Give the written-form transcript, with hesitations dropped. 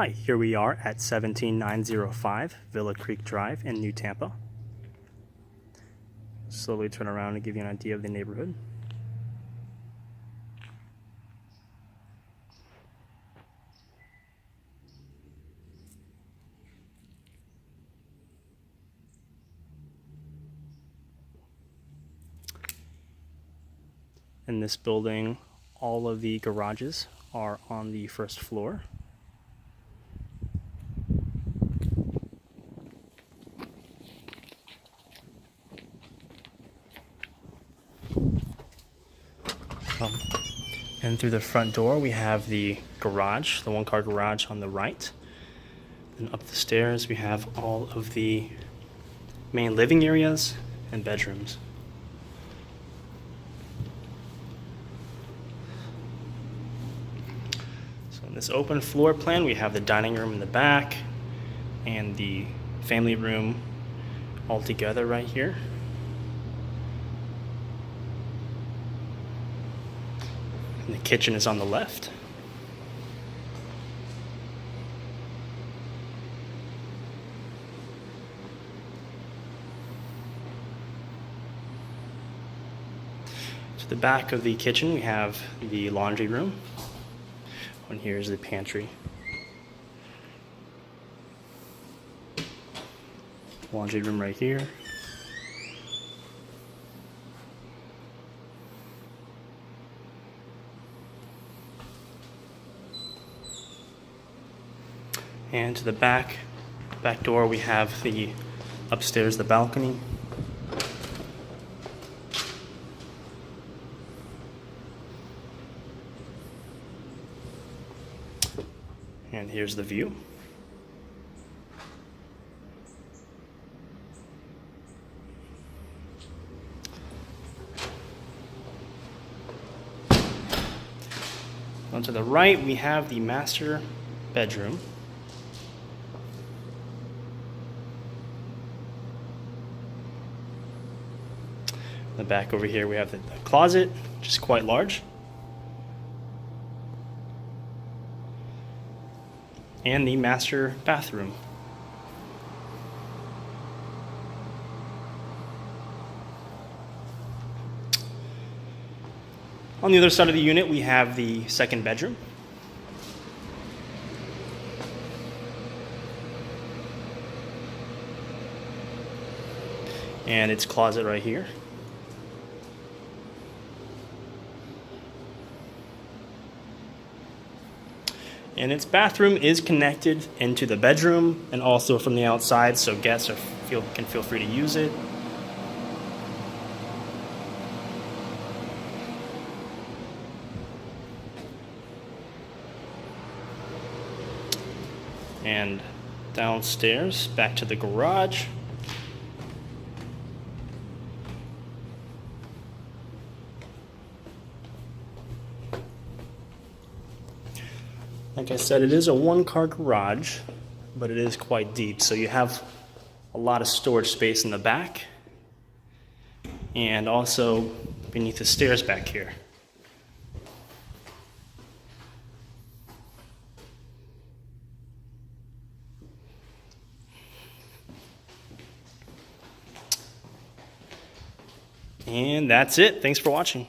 Hi, here we are at 17905 Villa Creek Drive in New Tampa. Slowly turn around and give you an idea of the neighborhood. In this building, all of the garages are on the first floor. And through the front door, we have the garage, the one-car garage on the right. And up the stairs, we have all of the main living areas and bedrooms. So in this open floor plan, we have the dining room in the back and the family room all together right here. And the kitchen is on the left. To the back of the kitchen, we have the laundry room. And here's the pantry. Laundry room right here. And to the back door, we have the upstairs, the balcony. And here's the view. On to the right, we have the master bedroom. In the back over here, we have the closet, which is quite large. And the master bathroom. On the other side of the unit, we have the second bedroom. And its closet right here. And its bathroom is connected into the bedroom and also from the outside, so guests can feel free to use it. And downstairs, back to the garage. Like I said, it is a one-car garage, but it is quite deep. So you have a lot of storage space in the back and also beneath the stairs back here. And that's it. Thanks for watching.